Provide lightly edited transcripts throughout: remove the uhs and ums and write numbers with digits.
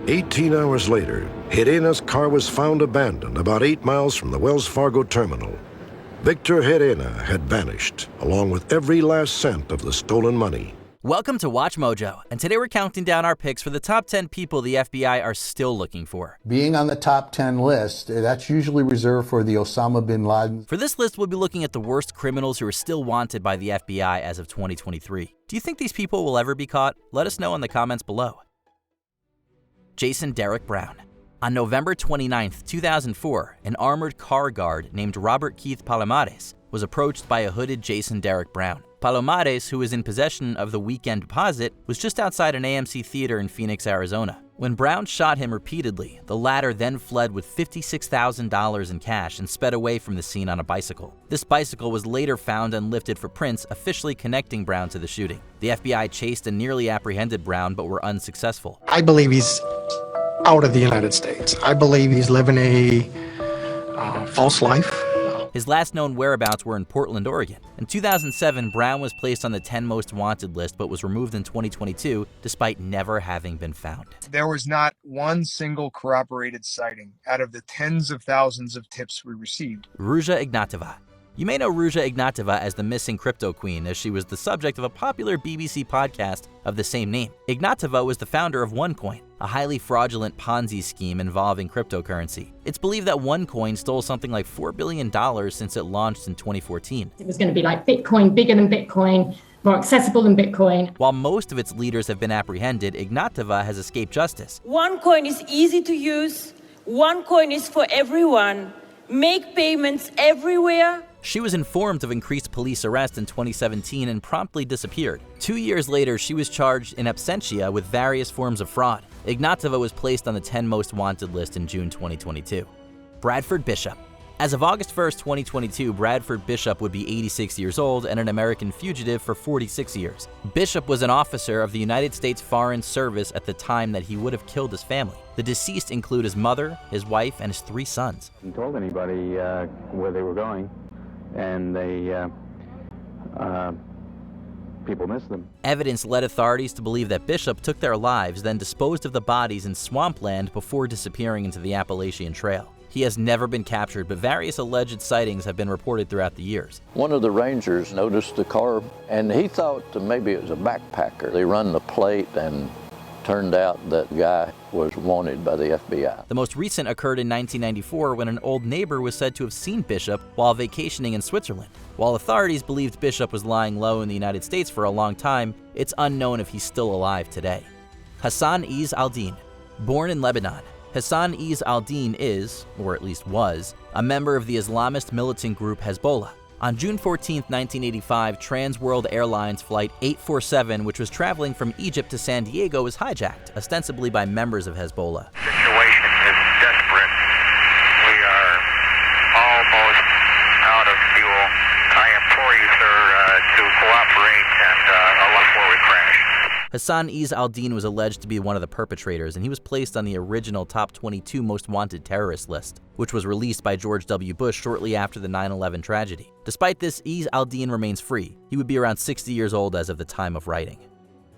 18 hours later, Herena's car was found abandoned about 8 miles from the Wells Fargo terminal. Victor Herena had vanished, along with every last cent of the stolen money. Welcome to WatchMojo, and today we're counting down our picks for the top 10 people the FBI are still looking for. Being on the top 10 list, that's usually reserved for the Osama bin Laden. For this list, we'll be looking at the worst criminals who are still wanted by the FBI as of 2023. Do you think these people will ever be caught? Let us know in the comments below. Jason Derek Brown. On November 29, 2004, an armored car guard named Robert Keith Palomares was approached by a hooded Jason Derek Brown. Palomares, who was in possession of the weekend deposit, was just outside an AMC theater in Phoenix, Arizona. When Brown shot him repeatedly, the latter then fled with $56,000 in cash and sped away from the scene on a bicycle. This bicycle was later found and lifted for prints, officially connecting Brown to the shooting. The FBI chased and nearly apprehended Brown, but were unsuccessful. I believe he's out of the United States. I believe he's living a false life. His last known whereabouts were in Portland, Oregon. In 2007, Brown was placed on the 10 most wanted list, but was removed in 2022 despite never having been found. There was not one single corroborated sighting out of the tens of thousands of tips we received. Ruja Ignatova. You may know Ruja Ignatova as the missing crypto queen, as she was the subject of a popular BBC podcast of the same name. Ignatova was the founder of OneCoin, a highly fraudulent Ponzi scheme involving cryptocurrency. It's believed that OneCoin stole something like $4 billion since it launched in 2014. It was going to be like Bitcoin, bigger than Bitcoin, more accessible than Bitcoin. While most of its leaders have been apprehended, Ignatova has escaped justice. OneCoin is easy to use. OneCoin is for everyone. Make payments everywhere. She was informed of increased police arrest in 2017 and promptly disappeared. 2 years later, she was charged in absentia with various forms of fraud. Ignatova was placed on the 10 most wanted list in June 2022. Bradford Bishop. As of August 1st, 2022, Bradford Bishop would be 86 years old and an American fugitive for 46 years. Bishop was an officer of the United States Foreign Service at the time that he would have killed his family. The deceased include his mother, his wife, and his 3 sons. He told anybody where they were going, and people missed them. Evidence led authorities to believe that Bishop took their lives, then disposed of the bodies in swampland before disappearing into the Appalachian Trail. He has never been captured, but various alleged sightings have been reported throughout the years. One of the rangers noticed the car, and he thought that maybe it was a backpacker. They run the plate, and turned out that the guy was wanted by the FBI. The most recent occurred in 1994 when an old neighbor was said to have seen Bishop while vacationing in Switzerland. While authorities believed Bishop was lying low in the United States for a long time, it's unknown if he's still alive today. Hassan Izz-Al-Din. Born in Lebanon, Hassan Izz-Al-Din is, or at least was, a member of the Islamist militant group Hezbollah. On June 14, 1985, Trans World Airlines Flight 847, which was traveling from Egypt to San Diego, was hijacked, ostensibly by members of Hezbollah. The situation is desperate. We are almost out of fuel. I implore you, sir, to cooperate and allow before we crash. Hassan Izz-Al-Din was alleged to be one of the perpetrators, and he was placed on the original top 22 most wanted terrorist list, which was released by George W. Bush shortly after the 9/11 tragedy. Despite this, Izz-Al-Din remains free. He would be around 60 years old as of the time of writing.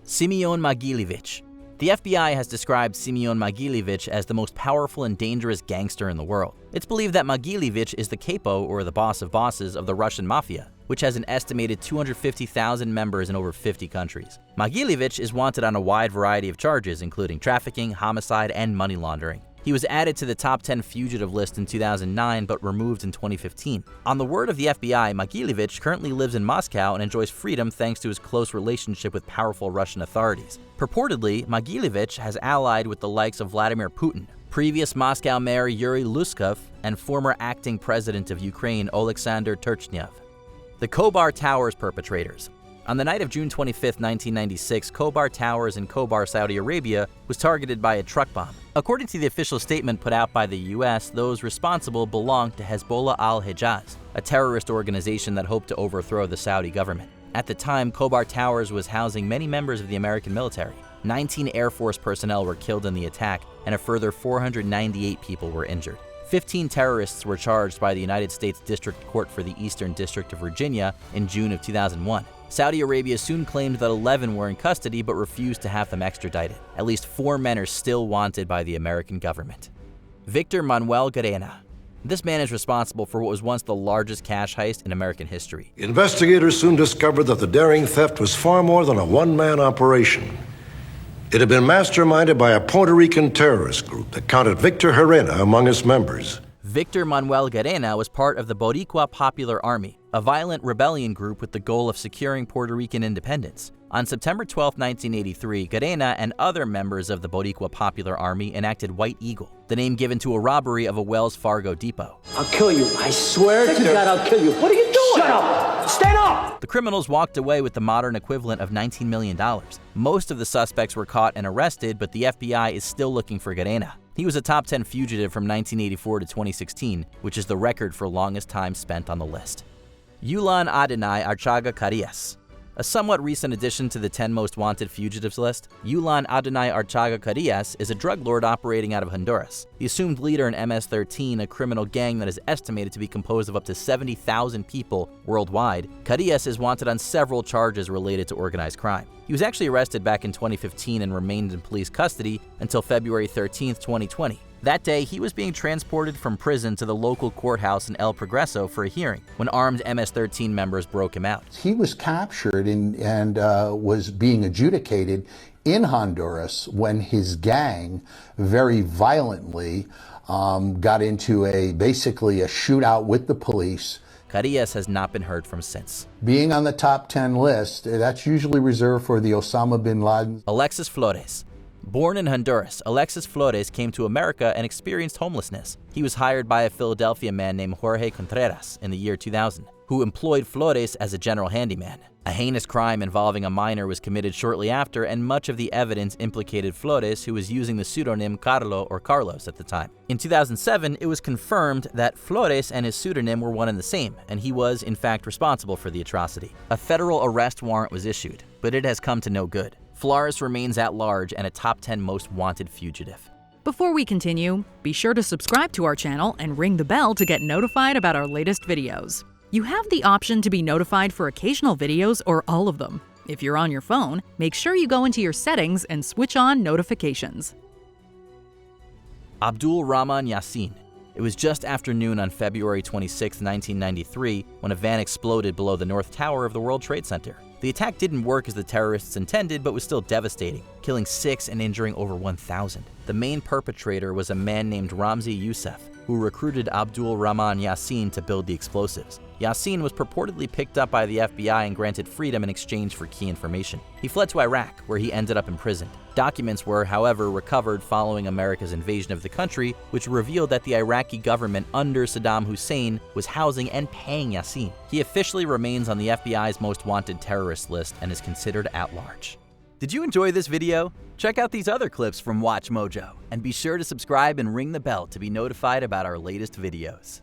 Simeon Mogilevich. The FBI has described Simeon Mogilevich as the most powerful and dangerous gangster in the world. It's believed that Mogilevich is the capo, or the boss of bosses, of the Russian mafia, which has an estimated 250,000 members in over 50 countries. Mogilevich is wanted on a wide variety of charges, including trafficking, homicide, and money laundering. He was added to the top 10 fugitive list in 2009, but removed in 2015. On the word of the FBI, Mogilevich currently lives in Moscow and enjoys freedom thanks to his close relationship with powerful Russian authorities. Purportedly, Mogilevich has allied with the likes of Vladimir Putin, previous Moscow Mayor Yuri Luskov, and former acting president of Ukraine, Turchnev. The Khobar Towers perpetrators. On the night of June 25, 1996, Khobar Towers in Khobar, Saudi Arabia, was targeted by a truck bomb. According to the official statement put out by the U.S., those responsible belonged to Hezbollah al-Hijaz, a terrorist organization that hoped to overthrow the Saudi government. At the time, Khobar Towers was housing many members of the American military. 19 Air Force personnel were killed in the attack, and a further 498 people were injured. 15 terrorists were charged by the United States District Court for the Eastern District of Virginia in June of 2001. Saudi Arabia soon claimed that 11 were in custody but refused to have them extradited. At least 4 men are still wanted by the American government. Victor Manuel Garena. This man is responsible for what was once the largest cash heist in American history. Investigators soon discovered that the daring theft was far more than a one-man operation. It had been masterminded by a Puerto Rican terrorist group that counted Victor Herrera among its members. Victor Manuel Garena was part of the Boricua Popular Army, a violent rebellion group with the goal of securing Puerto Rican independence. On September 12, 1983, Garena and other members of the Boricua Popular Army enacted White Eagle, the name given to a robbery of a Wells Fargo depot. I'll kill you. I swear to God, I'll kill you. What are you doing? Shut up! Stand up! The criminals walked away with the modern equivalent of $19 million. Most of the suspects were caught and arrested, but the FBI is still looking for Garena. He was a top 10 fugitive from 1984 to 2016, which is the record for longest time spent on the list. Yulan Adonai Archaga Carillas. A somewhat recent addition to the 10 most wanted fugitives list, Yulan Adonai Archaga Carillas is a drug lord operating out of Honduras. The assumed leader in MS-13, a criminal gang that is estimated to be composed of up to 70,000 people worldwide, Carillas is wanted on several charges related to organized crime. He was actually arrested back in 2015 and remained in police custody until February 13, 2020. That day, he was being transported from prison to the local courthouse in El Progreso for a hearing when armed MS-13 members broke him out. He was captured and was being adjudicated in Honduras when his gang very violently got into basically a shootout with the police. Carillas has not been heard from since. Being on the top 10 list, that's usually reserved for the Osama bin Laden. Alexis Flores. Born in Honduras, Alexis Flores came to America and experienced homelessness. He was hired by a Philadelphia man named Jorge Contreras in the year 2000, who employed Flores as a general handyman. A heinous crime involving a minor was committed shortly after, and much of the evidence implicated Flores, who was using the pseudonym Carlo or Carlos at the time. In 2007, it was confirmed that Flores and his pseudonym were one and the same, and he was, in fact, responsible for the atrocity. A federal arrest warrant was issued, but it has come to no good. Flores remains at large and a top 10 most wanted fugitive. Before we continue, be sure to subscribe to our channel and ring the bell to get notified about our latest videos. You have the option to be notified for occasional videos or all of them. If you're on your phone, make sure you go into your settings and switch on notifications. Abdul Rahman Yasin. It was just after noon on February 26, 1993, when a van exploded below the North Tower of the World Trade Center. The attack didn't work as the terrorists intended, but was still devastating, killing 6 and injuring over 1,000. The main perpetrator was a man named Ramzi Youssef, who recruited Abdul Rahman Yasin to build the explosives. Yasin was purportedly picked up by the FBI and granted freedom in exchange for key information. He fled to Iraq, where he ended up imprisoned. Documents were, however, recovered following America's invasion of the country, which revealed that the Iraqi government under Saddam Hussein was housing and paying Yasin. He officially remains on the FBI's most wanted terrorist list and is considered at large. Did you enjoy this video? Check out these other clips from WatchMojo, and be sure to subscribe and ring the bell to be notified about our latest videos.